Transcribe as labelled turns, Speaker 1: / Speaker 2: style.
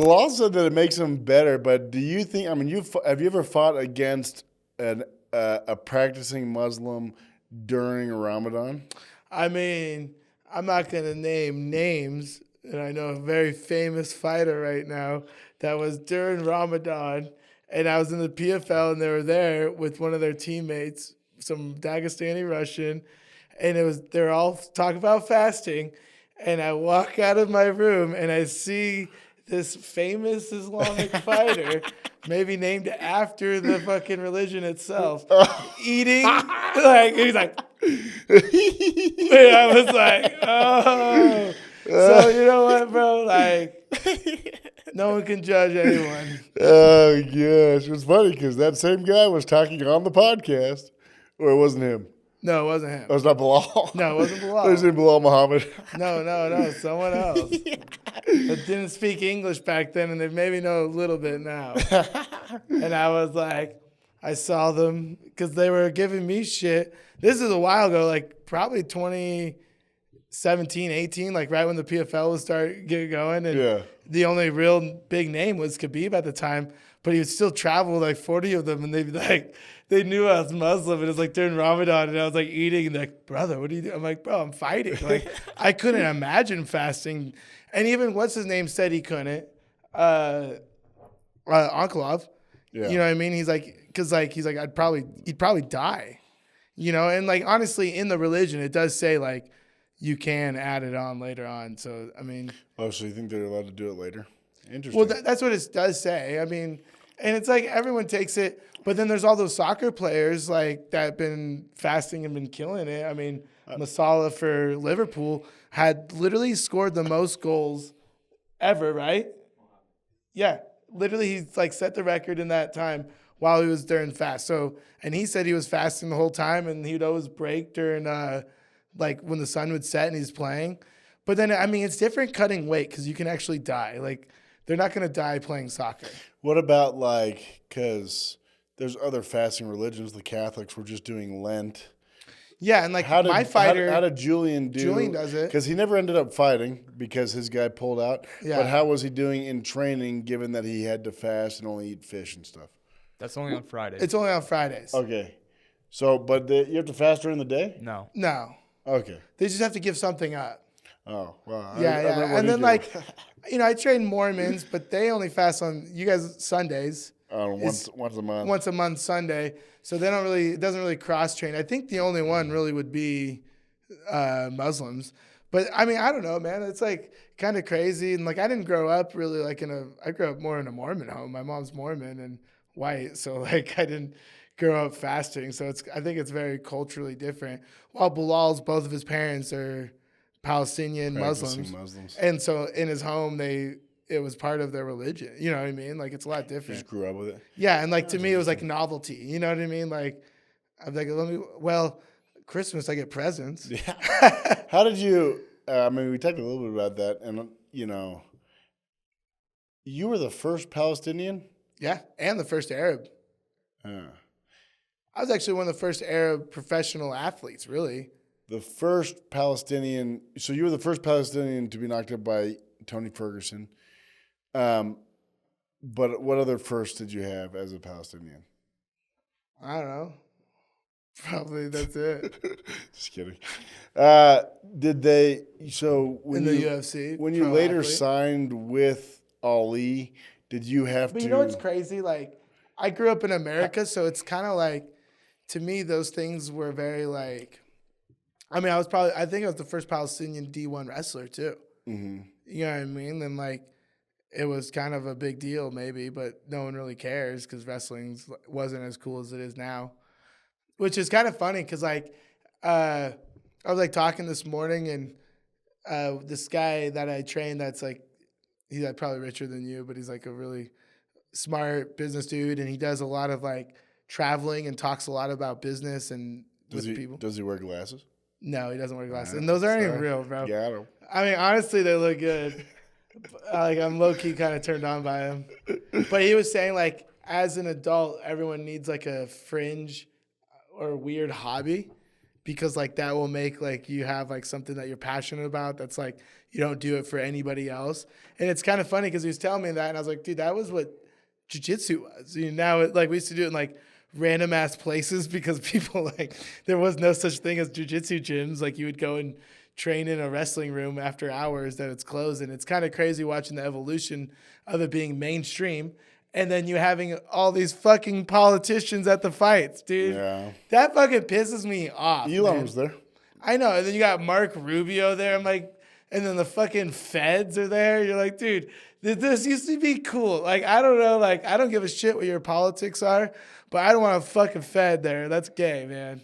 Speaker 1: Bilal said that it makes him better, but do you think? I mean, have you ever fought against a practicing Muslim during Ramadan?
Speaker 2: I mean, I'm not going to name names, and I know a very famous fighter right now that was during Ramadan, and I was in the PFL, and they were there with one of their teammates, some Dagestani Russian, and they're all talking about fasting, and I walk out of my room, and I see this famous Islamic fighter, maybe named after the fucking religion itself, eating, like, he's like, and I was like, oh. So, you know what, bro? Like, no one can judge anyone.
Speaker 1: Oh, gosh. It's funny because that same guy was talking on the podcast, or it wasn't him.
Speaker 2: No, it wasn't him.
Speaker 1: It was not Bilal.
Speaker 2: No, it wasn't Bilal.
Speaker 1: It was Bilal Muhammad.
Speaker 2: No, someone else. That didn't speak English back then, and they maybe know a little bit now. And I was like, I saw them because they were giving me shit. This is a while ago, like probably 2017, 18, like right when the PFL was getting going. And the only real big name was Khabib at the time, but he would still travel with like 40 of them, and they'd be like, they knew I was Muslim, and it was like during Ramadan, and I was like eating, and they're like, brother, what are you doing? I'm like, bro, I'm fighting. Like, I couldn't imagine fasting. And even what's his name said he couldn't. Onkelov. Yeah. You know what I mean? He's like, because like he's like, he'd probably die. You know, and like honestly, in the religion, it does say like you can add it on later on. So I mean,
Speaker 1: oh, so you think they're allowed to do it later? Interesting.
Speaker 2: Well, that's what it does say. I mean, and it's like everyone takes it, but then there's all those soccer players like that have been fasting and been killing it. I mean, Masala for Liverpool had literally scored the most goals ever, right? Yeah, literally he's like set the record in that time while he was during fast. So, and he said he was fasting the whole time, and he would always break during like when the sun would set and he's playing. But then, I mean, it's different cutting weight because you can actually die. Like, they're not going to die playing soccer.
Speaker 1: What about like, because there's other fasting religions. The Catholics were just doing Lent.
Speaker 2: Yeah, and like my fighter.
Speaker 1: How did Julian do?
Speaker 2: Julian does it.
Speaker 1: Because he never ended up fighting because his guy pulled out. Yeah. But how was he doing in training given that he had to fast and only eat fish and stuff?
Speaker 3: That's only on Fridays.
Speaker 2: It's only on Fridays.
Speaker 1: Okay. So, but you have to fast during the day?
Speaker 3: No.
Speaker 1: Okay.
Speaker 2: They just have to give something up.
Speaker 1: Oh, well.
Speaker 2: Yeah. And then, like, you know, I train Mormons, but they only fast on, you guys, Sundays.
Speaker 1: Once a month.
Speaker 2: Once a month, Sunday. So it doesn't really cross-train. I think the only one really would be Muslims. But, I mean, I don't know, man. It's, like, kind of crazy. And, like, I didn't grow up really, like, I grew up more in a Mormon home. My mom's Mormon and white. So, like, I didn't grow up fasting. So, I think it's very culturally different. While Bilal's, both of his parents are Palestinian Muslims. And so, in his home, it was part of their religion. You know what I mean? Like, it's a lot different.
Speaker 1: You just grew up with it?
Speaker 2: Yeah, and, like, to me, it was, like, novelty. You know what I mean? Like, I'm like, Christmas, I get presents.
Speaker 1: Yeah. How did you, I mean, we talked a little bit about that, and, you know, you were the first Palestinian?
Speaker 2: Yeah, and the first Arab. I was actually one of the first Arab professional athletes, really.
Speaker 1: The first Palestinian, so you were the first Palestinian to be knocked up by Tony Ferguson. But what other firsts did you have as a Palestinian?
Speaker 2: I don't know. Probably that's it.
Speaker 1: Just kidding. Did they? So when
Speaker 2: in the UFC,
Speaker 1: when you later signed with Ali, did you have to?
Speaker 2: But you know what's crazy? Like, I grew up in America, so it's kind of like, to me, those things were very like. I mean, I think I was the first Palestinian D1 wrestler too. Mm-hmm. You know what I mean? And like, it was kind of a big deal maybe, but no one really cares because wrestling wasn't as cool as it is now. Which is kind of funny because like, I was like talking this morning and this guy that I trained that's like, he's like probably richer than you, but he's like a really smart business dude, and he does a lot of like traveling and talks a lot about business and with people.
Speaker 1: Does he wear glasses?
Speaker 2: No, he doesn't wear glasses. And those aren't even real, bro.
Speaker 1: Yeah, I know.
Speaker 2: I mean, honestly, they look good. Like, I'm low-key kind of turned on by him. But he was saying, like, as an adult, everyone needs, like, a fringe or a weird hobby because like that will make like you have like something that you're passionate about that's like you don't do it for anybody else. And it's kind of funny because he was telling me that and I was like, dude, that was what jiu-jitsu was. Now like we used to do it in like random ass places because people like there was no such thing as jiu-jitsu gyms. Like you would go and train in a wrestling room after hours that it's closed. And it's kind of crazy watching the evolution of it being mainstream. And then you having all these fucking politicians at the fights, dude.
Speaker 1: Yeah.
Speaker 2: That fucking pisses me off.
Speaker 1: Elon
Speaker 2: man.
Speaker 1: was there.
Speaker 2: I know. And then you got Mark Rubio there. I'm like, and then the fucking feds are there. You're like, dude, this used to be cool. Like, I don't know. Like, I don't give a shit what your politics are, but I don't want a fucking fed there. That's gay, man.